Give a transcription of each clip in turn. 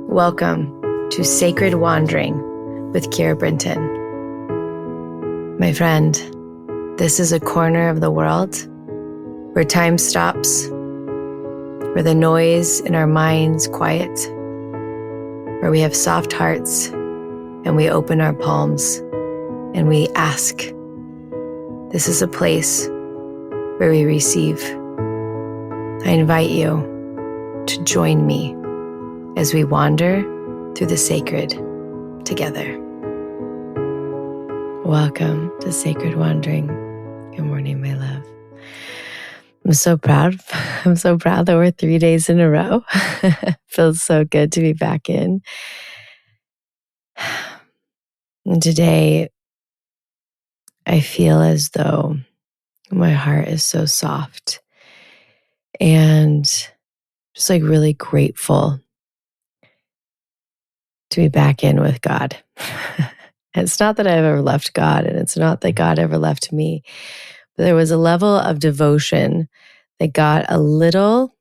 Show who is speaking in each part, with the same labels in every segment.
Speaker 1: Welcome to Sacred Wandering with Keira. My friend, this is a corner of the world where time stops, where the noise in our minds quiet, where we have soft hearts and we open our palms and we ask. This is a place where we receive. I invite you to join me as we wander through the sacred together. Welcome to Sacred Wandering. Good morning, my love. I'm so proud. I'm so proud that we're 3 days in a row. Feels so good to be back in. And today, I feel as though my heart is so soft and just like really grateful to be back in with God. It's not that I've ever left God, and it's not that God ever left me, but there was a level of devotion that got a little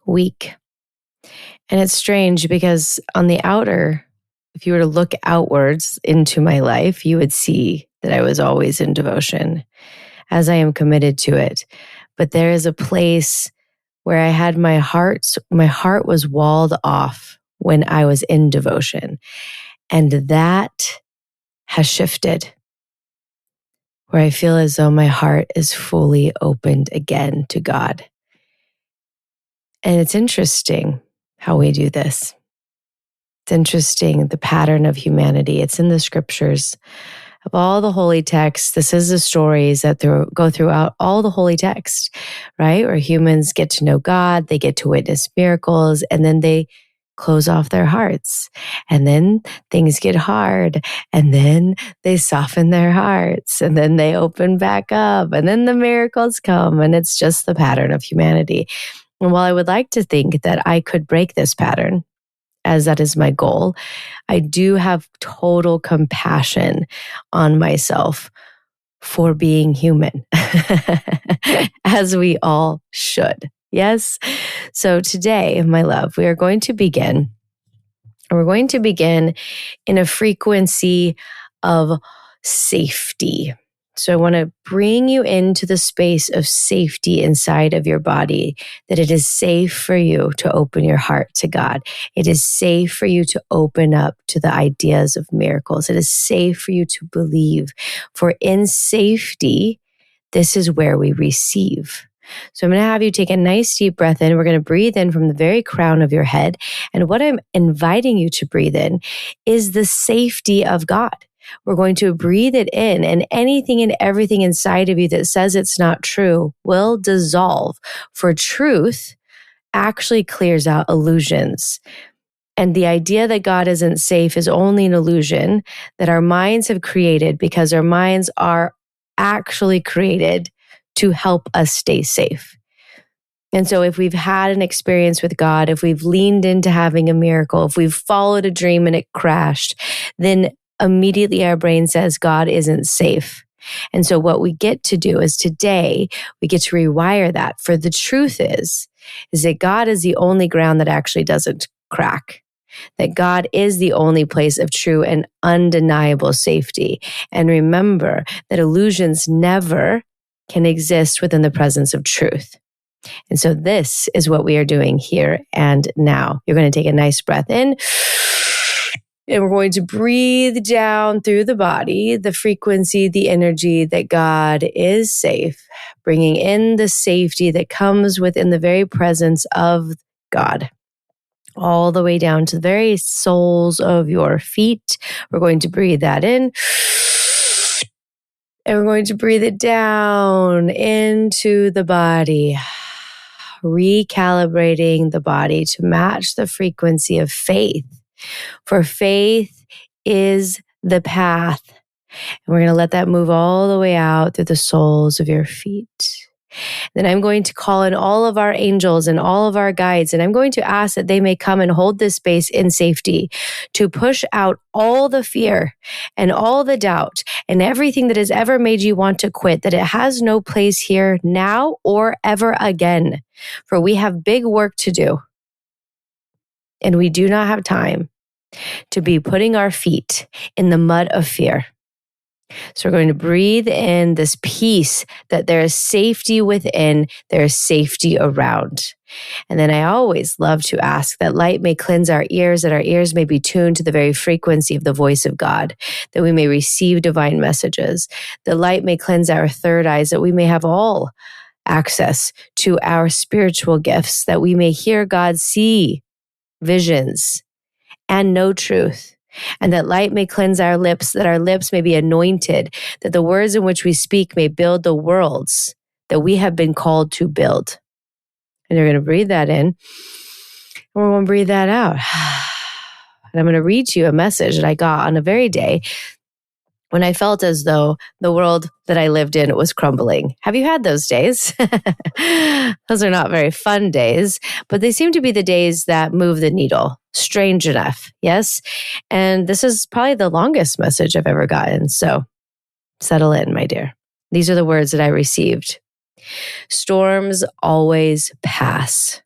Speaker 1: weak. And it's strange because on the outer, if you were to look outwards into my life, you would see that I was always in devotion as I am committed to it. But there is a place where I had my heart was walled off when I was in devotion. And that has shifted, where I feel as though my heart is fully opened again to God. And it's interesting how we do this. It's interesting, the pattern of humanity. It's in the scriptures. Of all the holy texts, this is the stories that go throughout all the holy texts, right? Where humans get to know God, they get to witness miracles, and then they close off their hearts. And then things get hard. And then they soften their hearts. And then they open back up. And then the miracles come. And it's just the pattern of humanity. And while I would like to think that I could break this pattern, as that is my goal, I do have total compassion on myself for being human, as we all should. Yes? So today, my love, we are going to begin. We're going to begin in a frequency of safety. So I want to bring you into the space of safety inside of your body, that it is safe for you to open your heart to God. It is safe for you to open up to the ideas of miracles. It is safe for you to believe. For in safety, this is where we receive. So I'm going to have you take a nice deep breath in. We're going to breathe in from the very crown of your head. And what I'm inviting you to breathe in is the safety of God. We're going to breathe it in, and anything and everything inside of you that says it's not true will dissolve. For truth actually clears out illusions. And the idea that God isn't safe is only an illusion that our minds have created, because our minds are actually created to help us stay safe. And so if we've had an experience with God, if we've leaned into having a miracle, if we've followed a dream and it crashed, then immediately our brain says God isn't safe. And so what we get to do is today, we get to rewire that. For the truth is that God is the only ground that actually doesn't crack. That God is the only place of true and undeniable safety. And remember that illusions never can exist within the presence of truth. And so this is what we are doing here and now. You're going to take a nice breath in, and we're going to breathe down through the body, the frequency, the energy that God is safe, bringing in the safety that comes within the very presence of God, all the way down to the very soles of your feet. We're going to breathe that in. And we're going to breathe it down into the body, recalibrating the body to match the frequency of faith. For faith is the path. And we're going to let that move all the way out through the soles of your feet. Then I'm going to call in all of our angels and all of our guides, and I'm going to ask that they may come and hold this space in safety to push out all the fear and all the doubt and everything that has ever made you want to quit, that it has no place here now or ever again. For we have big work to do. And we do not have time to be putting our feet in the mud of fear. So we're going to breathe in this peace that there is safety within, there is safety around. And then I always love to ask that light may cleanse our ears, that our ears may be tuned to the very frequency of the voice of God, that we may receive divine messages. The light may cleanse our third eyes, that we may have all access to our spiritual gifts, that we may hear God, see visions, and know truth. And that light may cleanse our lips, that our lips may be anointed, that the words in which we speak may build the worlds that we have been called to build. And you're going to breathe that in, and we're going to breathe that out. And I'm going to read to you a message that I got on a very day when I felt as though the world that I lived in was crumbling. Have you had those days? Those are not very fun days, but they seem to be the days that move the needle. Strange enough, yes? And this is probably the longest message I've ever gotten. So settle in, my dear. These are the words that I received. Storms always pass.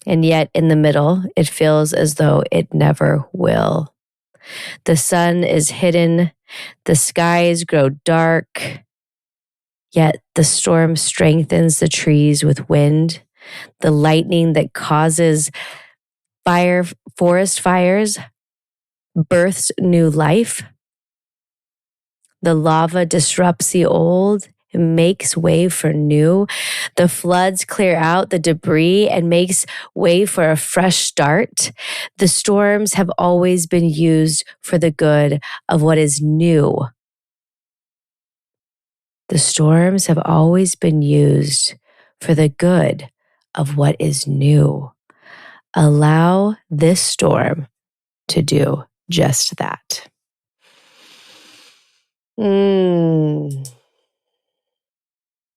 Speaker 1: And yet in the middle, it feels as though it never will. The sun is hidden, the skies grow dark, yet the storm strengthens the trees with wind. The lightning that causes forest fires births new life. The lava disrupts the old and makes way for new. The floods clear out the debris and makes way for a fresh start. The storms have always been used for the good of what is new. The storms have always been used for the good of what is new. Allow this storm to do just that.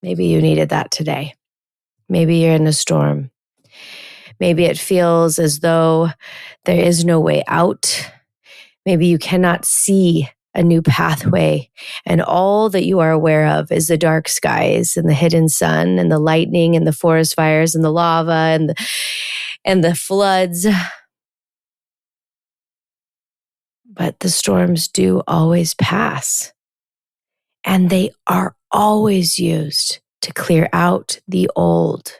Speaker 1: Maybe you needed that today. Maybe you're in a storm. Maybe it feels as though there is no way out. Maybe you cannot see a new pathway, and all that you are aware of is the dark skies and the hidden sun and the lightning and the forest fires and the lava and the floods. But the storms do always pass, and they are always used to clear out the old.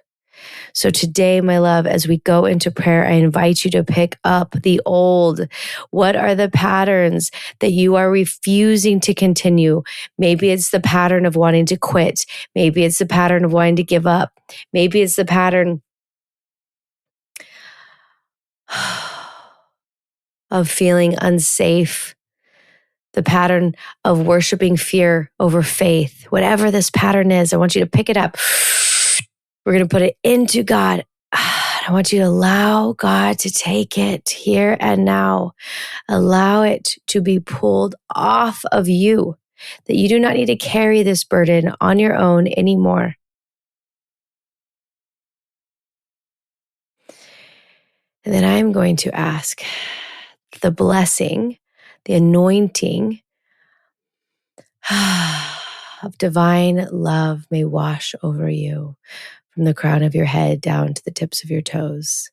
Speaker 1: So today, my love, as we go into prayer, I invite you to pick up the old. What are the patterns that you are refusing to continue? Maybe it's the pattern of wanting to quit. Maybe it's the pattern of wanting to give up. Maybe it's the pattern of feeling unsafe. The pattern of worshiping fear over faith. Whatever this pattern is, I want you to pick it up. We're going to put it into God. I want you to allow God to take it here and now. Allow it to be pulled off of you, that you do not need to carry this burden on your own anymore. And then I'm going to ask the blessing, the anointing of divine love may wash over you from the crown of your head down to the tips of your toes.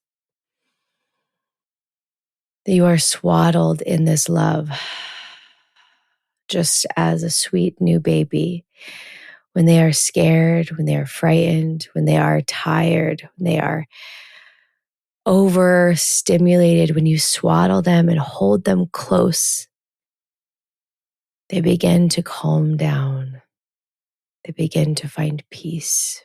Speaker 1: That you are swaddled in this love, just as a sweet new baby, when they are scared, when they are frightened, when they are tired, when they are overstimulated, when you swaddle them and hold them close, they begin to calm down. They begin to find peace.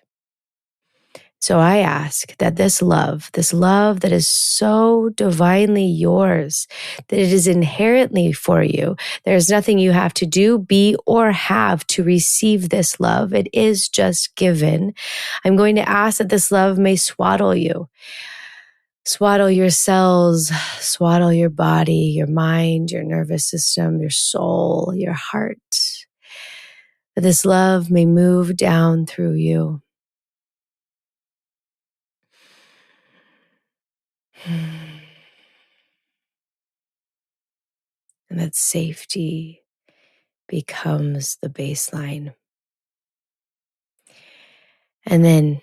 Speaker 1: So I ask that this love that is so divinely yours, that it is inherently for you. There's nothing you have to do, be, or have to receive this love. It is just given. I'm going to ask that this love may swaddle you. Swaddle your cells, swaddle your body, your mind, your nervous system, your soul, your heart. That this love may move down through you. And that safety becomes the baseline. And then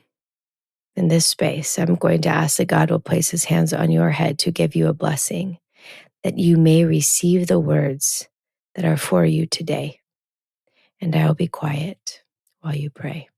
Speaker 1: in this space, I'm going to ask that God will place his hands on your head to give you a blessing, that you may receive the words that are for you today. And I will be quiet while you pray.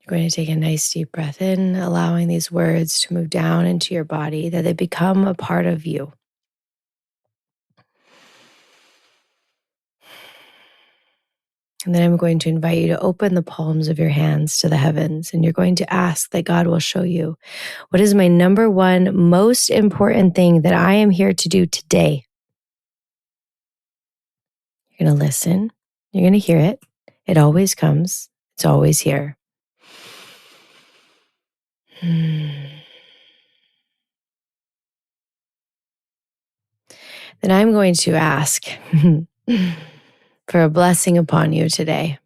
Speaker 1: You're going to take a nice deep breath in, allowing these words to move down into your body, that they become a part of you. And then I'm going to invite you to open the palms of your hands to the heavens, and you're going to ask that God will show you, what is my number one most important thing that I am here to do today? You're going to listen. You're going to hear it. It always comes. It's always here. Then I'm going to ask for a blessing upon you today.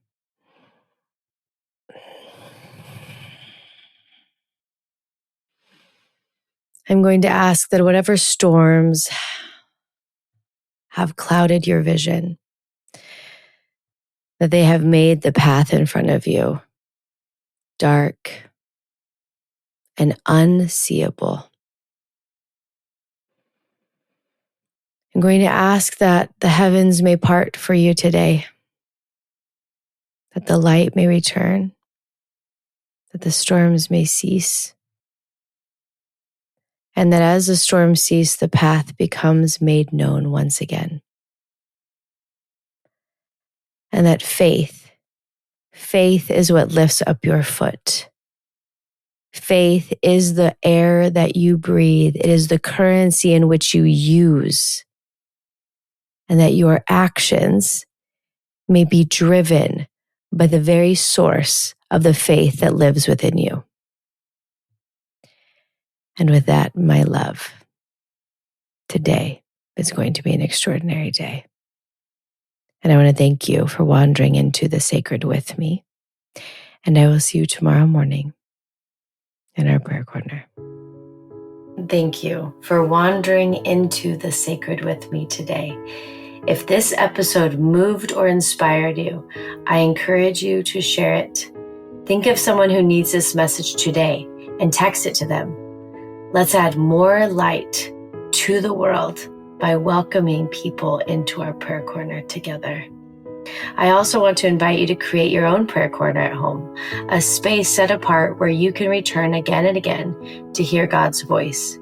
Speaker 1: I'm going to ask that whatever storms have clouded your vision, that they have made the path in front of you dark and unseeable. I'm going to ask that the heavens may part for you today, that the light may return, that the storms may cease, and that as the storms cease, the path becomes made known once again. And that faith is what lifts up your foot. Faith is the air that you breathe. It is the currency in which you use. And that your actions may be driven by the very source of the faith that lives within you. And with that, my love, today is going to be an extraordinary day. And I want to thank you for wandering into the sacred with me. And I will see you tomorrow morning in our prayer corner. Thank you for wandering into the sacred with me today. If this episode moved or inspired you, I encourage you to share it. Think of someone who needs this message today and text it to them. Let's add more light to the world by welcoming people into our prayer corner together. I also want to invite you to create your own prayer corner at home, a space set apart where you can return again and again to hear God's voice.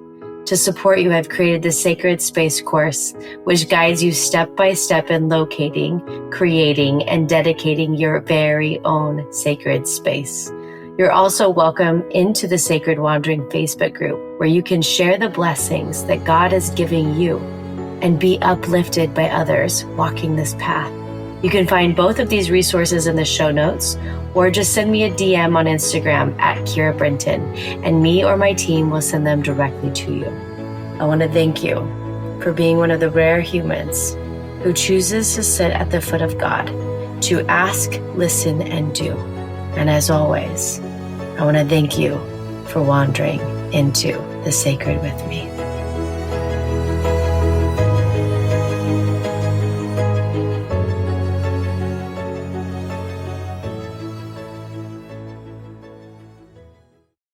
Speaker 1: To support you, I've created the Sacred Space course, which guides you step by step in locating, creating, and dedicating your very own sacred space. You're also welcome into the Sacred Wandering Facebook group, where you can share the blessings that God is giving you and be uplifted by others walking this path. You can find both of these resources in the show notes, or just send me a DM on Instagram at Keira Brinton, and me or my team will send them directly to you. I want to thank you for being one of the rare humans who chooses to sit at the foot of God, to ask, listen, and do. And as always, I want to thank you for wandering into the sacred with me.